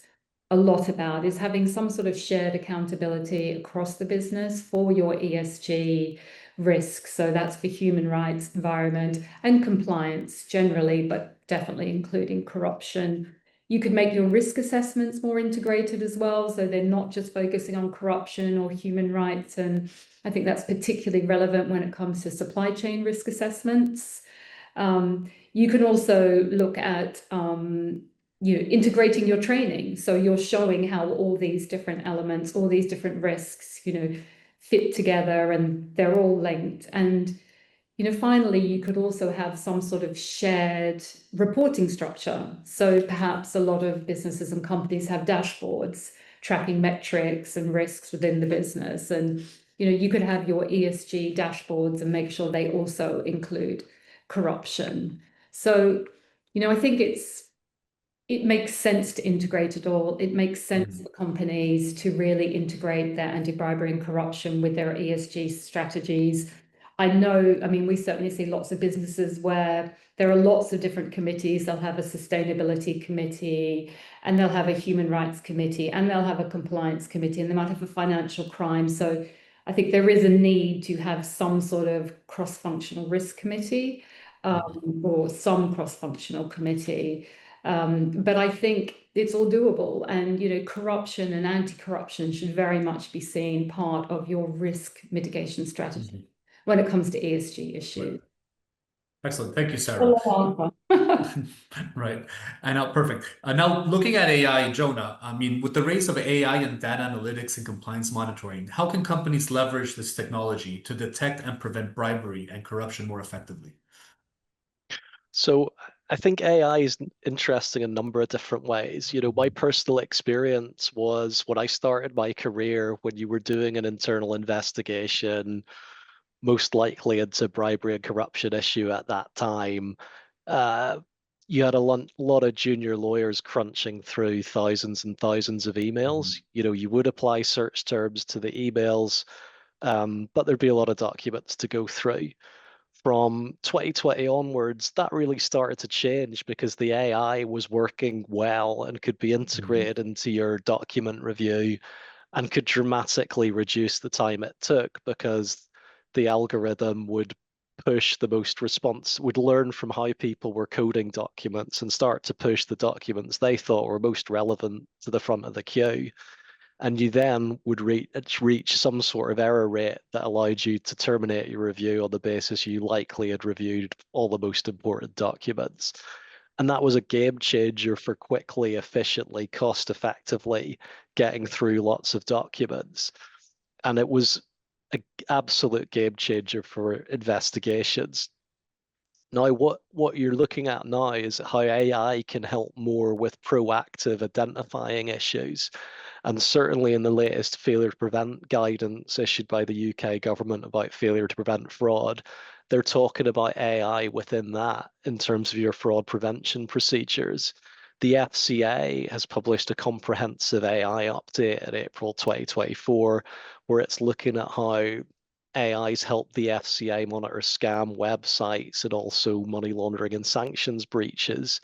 a lot about, is having some sort of shared accountability across the business for your ESG risks. So that's for human rights, environment, and compliance generally, but definitely including corruption. You could make your risk assessments more integrated as well, so they're not just focusing on corruption or human rights. And I think that's particularly relevant when it comes to supply chain risk assessments. You can also look at integrating your training. So you're showing how all these different elements, all these different risks, fit together, and they're all linked. And, finally, you could also have some sort of shared reporting structure. So perhaps a lot of businesses and companies have dashboards tracking metrics and risks within the business. And, you could have your ESG dashboards and make sure they also include corruption. So, I think it makes sense to integrate it all. It makes sense for companies to really integrate their anti-bribery and corruption with their ESG strategies. We certainly see lots of businesses where there are lots of different committees. They'll have a sustainability committee, and they'll have a human rights committee, and they'll have a compliance committee, and they might have a financial crime. So I think there is a need to have some sort of cross-functional risk committee, or some cross-functional committee. But I think it's all doable, and corruption and anti-corruption should very much be seen part of your risk mitigation strategy when it comes to ESG issues. Excellent. Thank you, Sarah. Right. And perfect. Now, looking at AI, Jonah, I mean, with the rise of AI and data analytics and compliance monitoring, how can companies leverage this technology to detect and prevent bribery and corruption more effectively? So I think AI is interesting in a number of different ways. You know, my personal experience was when I started my career, when you were doing an internal investigation, most likely into bribery and corruption issue at that time, you had a lot of junior lawyers crunching through thousands and thousands of emails. You know, you would apply search terms to the emails, but there'd be a lot of documents to go through. From 2020 onwards, that really started to change because the AI was working well and could be integrated into your document review and could dramatically reduce the time it took because the algorithm would push the most response, would learn from how people were coding documents and start to push the documents they thought were most relevant to the front of the queue. And you then would reach some sort of error rate that allowed you to terminate your review on the basis you likely had reviewed all the most important documents. And that was a game changer for quickly, efficiently, cost effectively getting through lots of documents. And it was an absolute game changer for investigations. Now, what you're looking at now is how AI can help more with proactive identifying issues. And certainly in the latest failure to prevent guidance issued by the UK government about failure to prevent fraud, they're talking about AI within that in terms of your fraud prevention procedures. The FCA has published a comprehensive AI update in April 2024, where it's looking at how AI's helped the FCA monitor scam websites and also money laundering and sanctions breaches.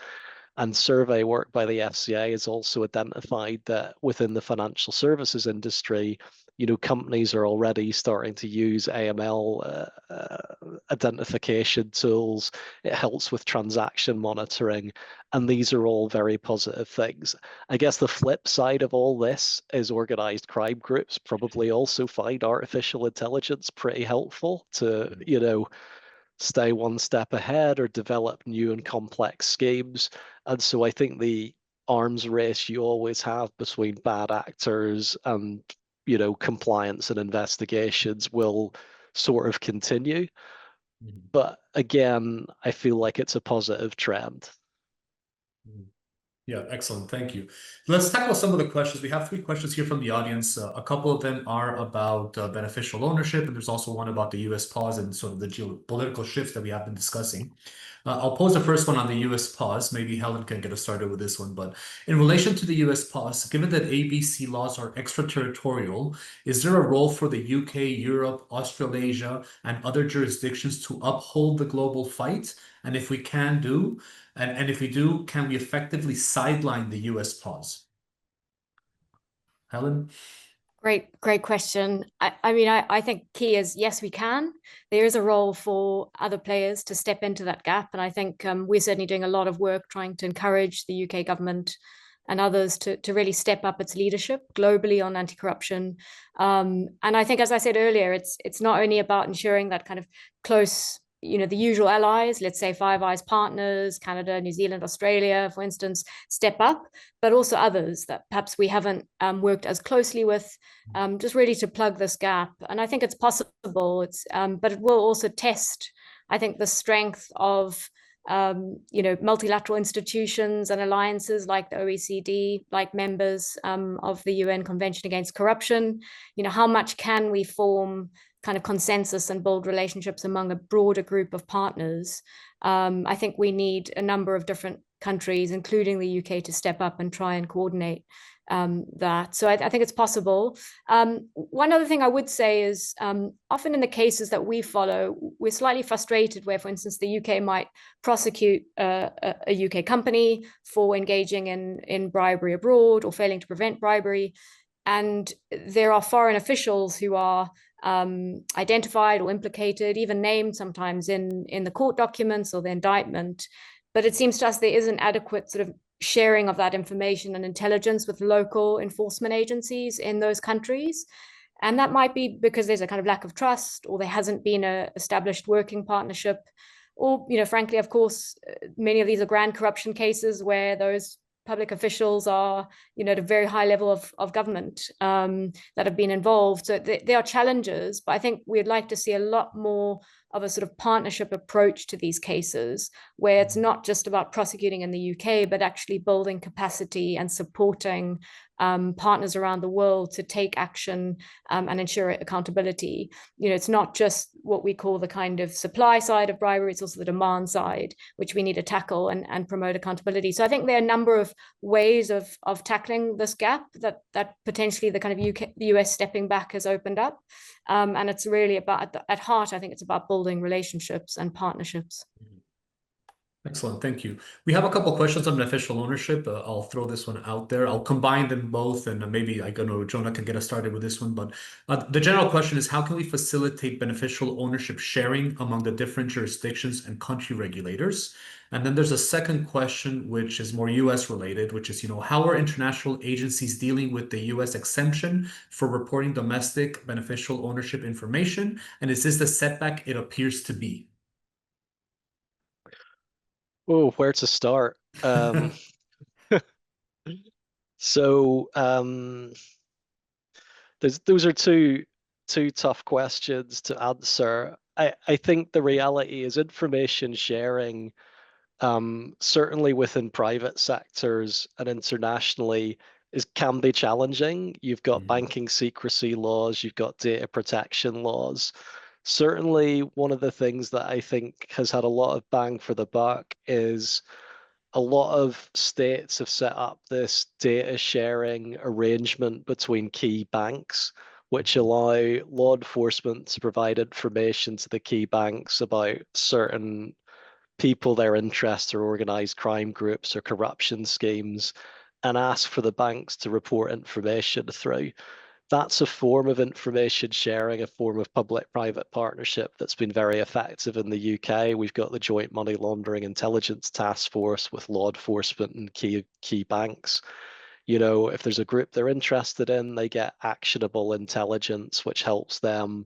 And survey work by the FCA has also identified that within the financial services industry, you know, companies are already starting to use AML identification tools. It helps with transaction monitoring, and these are all very positive things. I guess the flip side of all this is organized crime groups probably also find artificial intelligence pretty helpful to, you know, stay one step ahead or develop new and complex schemes. And so I think the arms race you always have between bad actors and, you know, compliance and investigations will sort of continue. But again, I feel like it's a positive trend. Yeah, excellent. Thank you. Let's tackle some of the questions. We have 3 questions here from the audience. A couple of them are about beneficial ownership, and there's also one about the US pause and sort of the geopolitical shifts that we have been discussing. I'll pose the first one on the US pause. Maybe Helen can get us started with this one. But in relation to the US pause, given that ABC laws are extraterritorial, is there a role for the UK, Europe, Australasia, and other jurisdictions to uphold the global fight? And if we can do, and if we do, can we effectively sideline the US pause? Helen? Great question. I mean, I think key is, yes, we can. There is a role for other players to step into that gap. And I think we're certainly doing a lot of work trying to encourage the UK government and others to really step up its leadership globally on anti-corruption. And I think, as I said earlier, it's not only about ensuring that kind of close, you know, the usual allies, let's say Five Eyes partners, Canada, New Zealand, Australia, for instance, step up, but also others that perhaps we haven't worked as closely with, just really to plug this gap. And I think it's possible, but it will also test, I think, the strength of you know, multilateral institutions and alliances like the OECD, like members of the UN Convention Against Corruption. You know, how much can we form kind of consensus and build relationships among a broader group of partners? I think we need a number of different countries, including the UK, to step up and try and coordinate that. So I think it's possible. One other thing I would say is often in the cases that we follow, we're slightly frustrated where, for instance, the UK might prosecute a UK company for engaging in bribery abroad or failing to prevent bribery. And there are foreign officials who are identified or implicated, even named sometimes in the court documents or the indictment. But it seems to us there isn't adequate sort of sharing of that information and intelligence with local enforcement agencies in those countries. And that might be because there's a kind of lack of trust, or there hasn't been an established working partnership. or, frankly, of course, many of these are grand corruption cases where those public officials are, at a very high level of government that have been involved. So there are challenges, but I think we'd like to see a lot more of a sort of partnership approach to these cases, where it's not just about prosecuting in the UK, but actually building capacity and supporting partners around the world to take action and ensure accountability. It's not just what we call the kind of supply side of bribery, it's also the demand side, which we need to tackle and promote accountability. So I think there are a number of ways of tackling this gap that potentially the kind of the US stepping back has opened up. And it's really about, at heart, I think it's about building relationships and partnerships. Excellent, thank you. We have a couple questions on beneficial ownership. I'll throw this one out there. I'll combine them both, and maybe Jonah can get us started with this one. But the general question is, how can we facilitate beneficial ownership sharing among the different jurisdictions and country regulators? And then there's a second question, which is more US related, which is, how are international agencies dealing with the US exemption for reporting domestic beneficial ownership information? And is this the setback it appears to be? Oh, where to start? So those are two tough questions to answer. I think the reality is information sharing, certainly within private sectors and internationally, can be challenging. You've got banking secrecy laws, you've got data protection laws. Certainly, one of the things that I think has had a lot of bang for the buck is a lot of states have set up this data sharing arrangement between key banks, which allow law enforcement to provide information to the key banks about certain people, their interests, or organized crime groups or corruption schemes, and ask for the banks to report information through. That's a form of information sharing, a form of public-private partnership that's been very effective in the UK. We've got the Joint Money Laundering Intelligence Task Force with law enforcement and key banks. If there's a group they're interested in, they get actionable intelligence, which helps them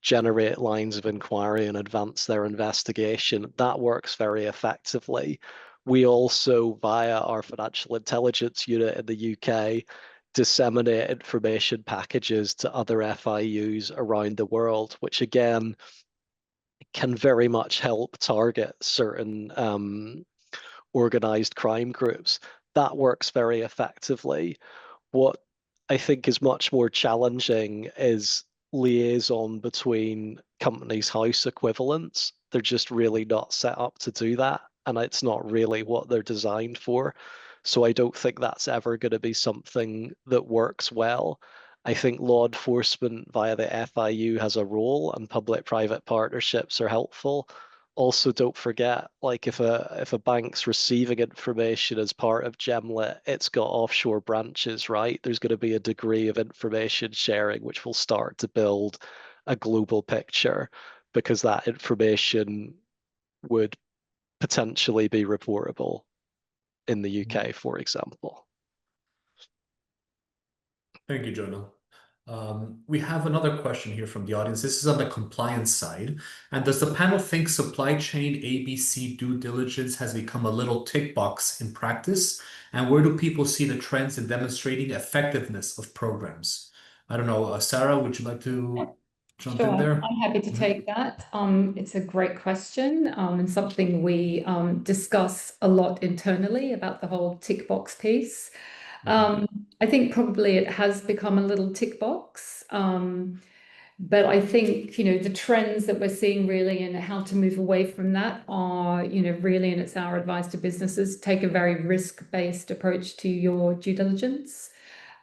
generate lines of inquiry and advance their investigation. That works very effectively. We also, via our financial intelligence unit in the UK, disseminate information packages to other FIUs around the world, which again can very much help target certain organized crime groups. That works very effectively. What I think is much more challenging is liaison between companies' house equivalents. They're just really not set up to do that, and it's not really what they're designed for. So I don't think that's ever going to be something that works well. I think law enforcement via the FIU has a role, and public-private partnerships are helpful. Also, don't forget, if a bank's receiving information as part of GEMLIT, it's got offshore branches, right? There's going to be a degree of information sharing, which will start to build a global picture, because that information would potentially be reportable in the UK, for example. Thank you, Jonah. We have another question here from the audience. This is on the compliance side. And does the panel think supply chain ABC due diligence has become a little tick box in practice? And where do people see the trends in demonstrating effectiveness of programs? I don't know, Sarah, would you like to jump in there? I'm happy to take that. It's a great question and something we discuss a lot internally about the whole tick box piece. I think probably it has become a little tick box, but I think, the trends that we're seeing really and how to move away from that are, really, and it's our advice to businesses, take a very risk-based approach to your due diligence.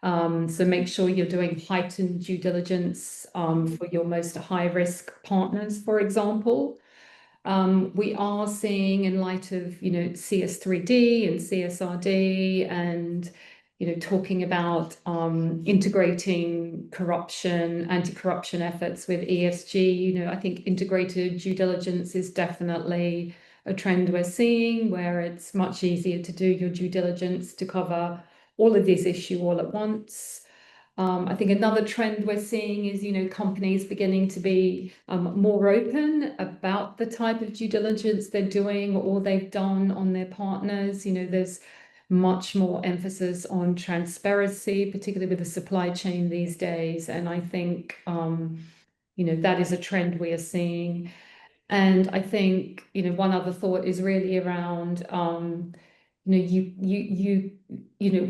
So make sure you're doing heightened due diligence for your most high-risk partners, for example. We are seeing, in light of, CS3D and CSRD and, talking about integrating corruption, anti-corruption efforts with ESG, I think integrated due diligence is definitely a trend we're seeing, where it's much easier to do your due diligence to cover all of these issues all at once. I think another trend we're seeing is, companies beginning to be more open about the type of due diligence they're doing or they've done on their partners. There's much more emphasis on transparency, particularly with the supply chain these days. And I think, that is a trend we are seeing. And I think, one other thought is really around,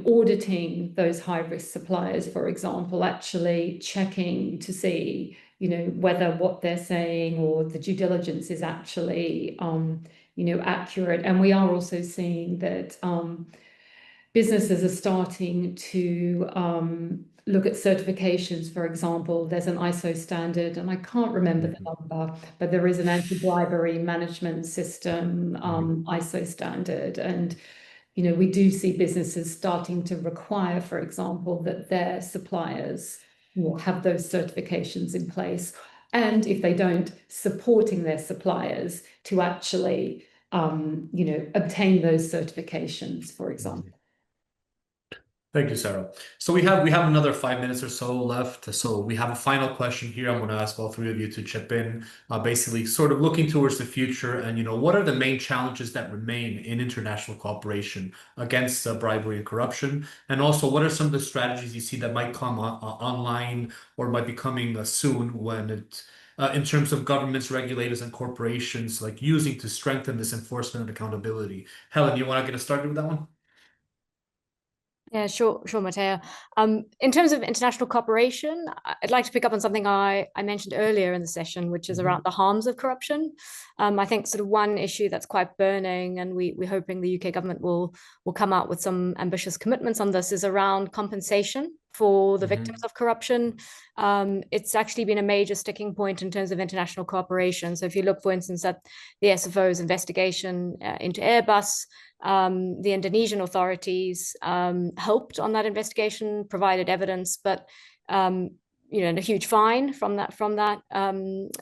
auditing those high-risk suppliers, for example, actually checking to see, whether what they're saying or the due diligence is actually, accurate. And we are also seeing that businesses are starting to look at certifications. For example, there's an ISO standard, and I can't remember the number, but there is an anti-bribery management system ISO standard. And we do see businesses starting to require, for example, that their suppliers will have those certifications in place. And if they don't, supporting their suppliers to actually, obtain those certifications, for example. Thank you, Sarah. So we have another 5 minutes or so left. So we have a final question here. I'm going to ask all three of you to chip in, basically sort of looking towards the future and, what are the main challenges that remain in international cooperation against bribery and corruption? And also, what are some of the strategies you see that might come online or might be coming soon when it, in terms of governments, regulators, and corporations, like using to strengthen this enforcement and accountability? Helen, you want to get us started with that one? Yeah, sure, Mateo. In terms of international cooperation, I'd like to pick up on something I mentioned earlier in the session, which is around the harms of corruption. I think sort of one issue that's quite burning, and we're hoping the UK government will come out with some ambitious commitments on this, is around compensation for the victims of corruption. It's actually been a major sticking point in terms of international cooperation. So if you look, for instance, at the SFO's investigation into Airbus, the Indonesian authorities helped on that investigation, provided evidence, but and a huge fine from that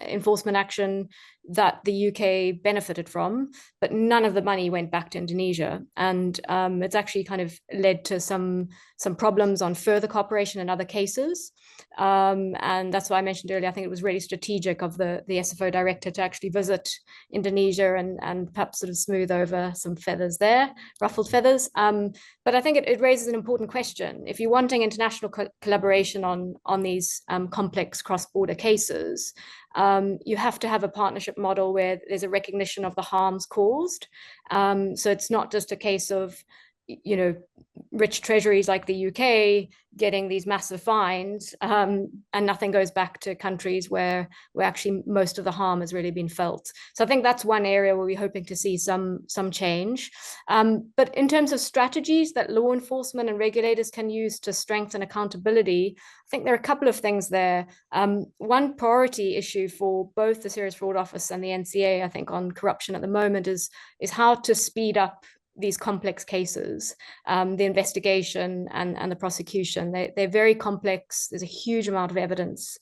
enforcement action that the UK benefited from, but none of the money went back to Indonesia, and it's actually kind of led to some problems on further cooperation in other cases, and that's why I mentioned earlier. I think it was really strategic of the SFO director to actually visit Indonesia and perhaps sort of smooth over some feathers there, ruffled feathers. But I think it raises an important question. If you're wanting international collaboration on these complex cross-border cases, you have to have a partnership model where there's a recognition of the harms caused. So it's not just a case of, rich treasuries like the UK getting these massive fines, and nothing goes back to countries where actually most of the harm has really been felt. So I think that's one area where we're hoping to see some change. But in terms of strategies that law enforcement and regulators can use to strengthen accountability, I think there are a couple of things there. One priority issue for both the Serious Fraud Office and the NCA, I think, on corruption at the moment is how to speed up these complex cases, the investigation and the prosecution. They're very complex. There's a huge amount of evidence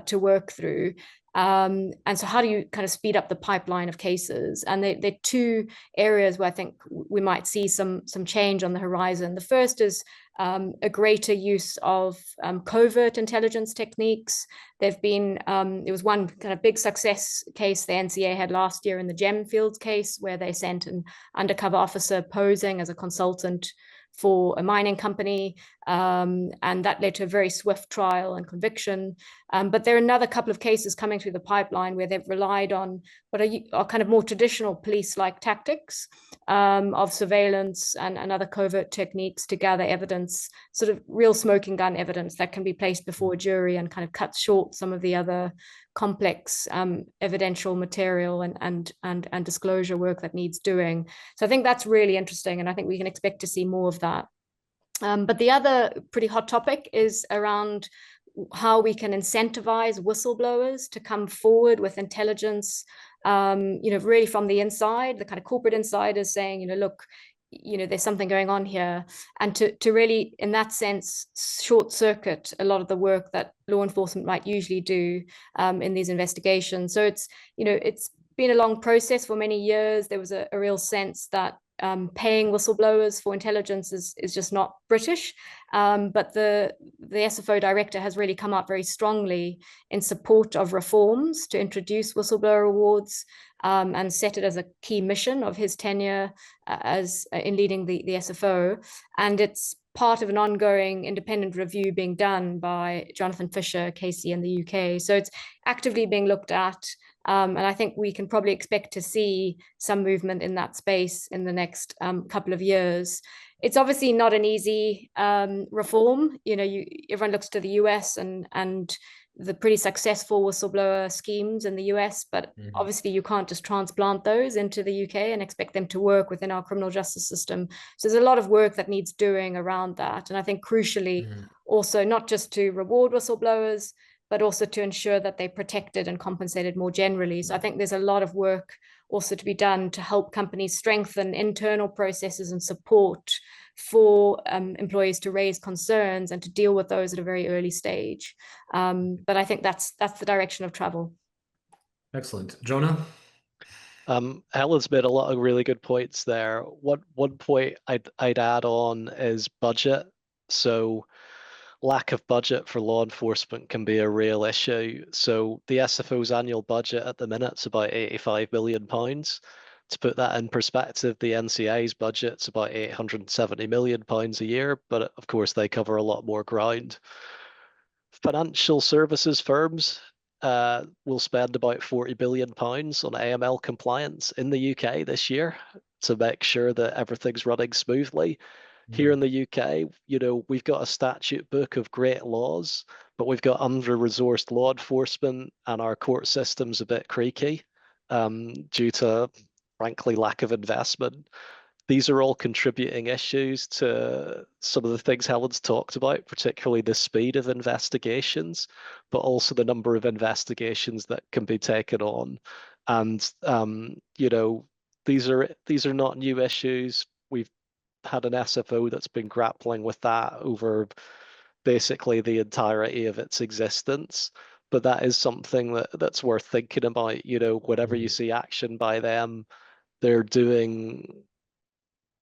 to work through. And so how do you kind of speed up the pipeline of cases? And they're two areas where I think we might see some change on the horizon. The first is a greater use of covert intelligence techniques. There've been, it was one kind of big success case the NCA had last year in the Gemfields case, where they sent an undercover officer posing as a consultant for a mining company, and that led to a very swift trial and conviction. But there are another couple of cases coming through the pipeline where they've relied on what are kind of more traditional police-like tactics of surveillance and other covert techniques to gather evidence, sort of real smoking gun evidence that can be placed before a jury and kind of cut short some of the other complex evidential material and disclosure work that needs doing. So I think that's really interesting, and I think we can expect to see more of that. But the other pretty hot topic is around how we can incentivize whistleblowers to come forward with intelligence, really from the inside, the kind of corporate insiders saying, look, there's something going on here, and to really, in that sense, short circuit a lot of the work that law enforcement might usually do in these investigations. So it's been a long process for many years. There was a real sense that paying whistleblowers for intelligence is just not British. But the SFO director has really come out very strongly in support of reforms to introduce whistleblower awards, and set it as a key mission of his tenure in leading the SFO. And it's part of an ongoing independent review being done by Jonathan Fisher, Casey in the UK. So it's actively being looked at. And I think we can probably expect to see some movement in that space in the next couple of years. It's obviously not an easy reform. Everyone looks to the US and the pretty successful whistleblower schemes in the US, but obviously you can't just transplant those into the UK and expect them to work within our criminal justice system. So there's a lot of work that needs doing around that. And I think crucially also not just to reward whistleblowers, but also to ensure that they're protected and compensated more generally. So I think there's a lot of work also to be done to help companies strengthen internal processes and support for employees to raise concerns and to deal with those at a very early stage. But I think that's the direction of travel. Excellent. Jonah? Helen's made a lot of really good points there. One point I'd add on is budget. So lack of budget for law enforcement can be a real issue. So the SFO's annual budget at the minute is about £85 million. To put that in perspective, the NCA's budget's about £870 million a year, but of course they cover a lot more ground. Financial services firms will spend about £40 billion on AML compliance in the UK this year to make sure that everything's running smoothly. Here in the UK, we've got a statute book of great laws, but we've got under-resourced law enforcement, and our court system's a bit creaky due to, frankly, lack of investment. These are all contributing issues to some of the things Helen's talked about, particularly the speed of investigations, but also the number of investigations that can be taken on. And these are not new issues. We've had an SFO that's been grappling with that over basically the entirety of its existence. But that is something that's worth thinking about. Whenever you see action by them, they're doing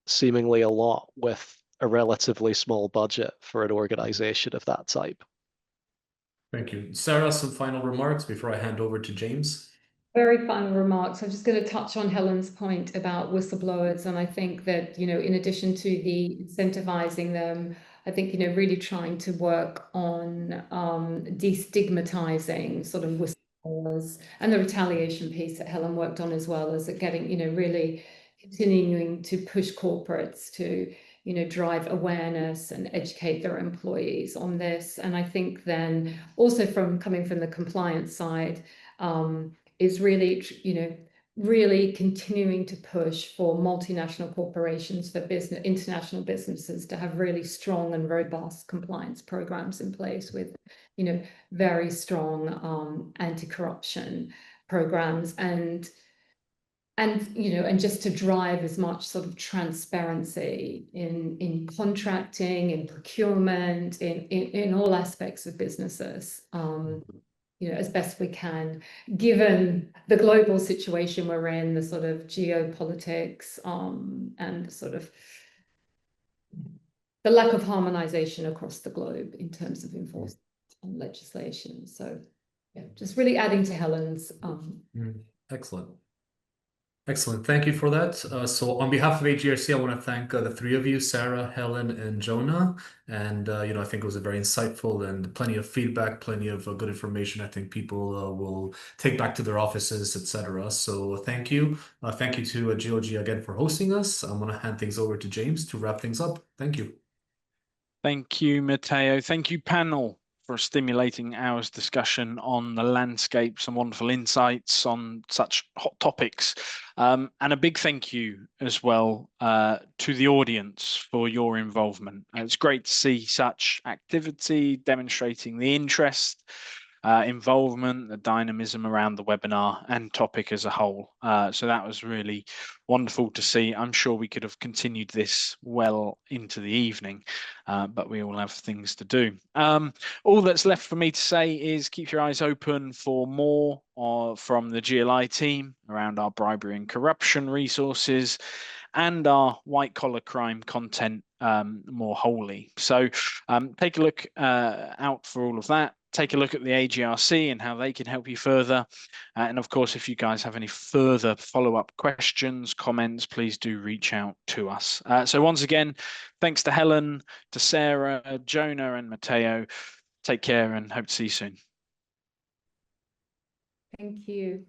seemingly a lot with a relatively small budget for an organization of that type. Thank you. Sarah, some final remarks before I hand over to James? Very final remarks. I'm just going to touch on Helen's point about whistleblowers. And I think that, in addition to the incentivizing them, I think, really trying to work on destigmatizing sort of whistleblowers, and the retaliation piece that Helen worked on as well, is getting, really continuing to push corporates to, drive awareness and educate their employees on this. And I think then also coming from the compliance side, is really, really continuing to push for multinational corporations, for international businesses to have really strong and robust compliance programs in place with, very strong anti-corruption programs, and just to drive as much sort of transparency in contracting, in procurement, in all aspects of businesses. As best we can, given the global situation we're in, the sort of geopolitics, and sort of the lack of harmonization across the globe in terms of enforcement and legislation. So, yeah, just really adding to Helen's. Excellent. Excellent. Thank you for that. So on behalf of AGRC, I want to thank the three of you, Sarah, Helen, and Jonah. And, I think it was a very insightful and plenty of feedback, plenty of good information I think people will take back to their offices, etc. So thank you. Thank you to GOG again for hosting us. I'm going to hand things over to James to wrap things up. Thank you. Thank you, Mateo. Thank you, panel, for a stimulating hour's discussion on the landscape, some wonderful insights on such hot topics. And a big thank you as well to the audience for your involvement. It's great to see such activity demonstrating the interest, involvement, the dynamism around the webinar and topic as a whole. So that was really wonderful to see. I'm sure we could have continued this well into the evening, but we all have things to do. All that's left for me to say is keep your eyes open for more from the GLI team around our bribery and corruption resources. and our white collar crime content more wholly. So take a look out for all of that. Take a look at the AGRC and how they can help you further. And of course, if you guys have any further follow-up questions, comments, please do reach out to us. So once again, thanks to Helen, to Sarah, Jonah, and Mateo. Take care and hope to see you soon. Thank you.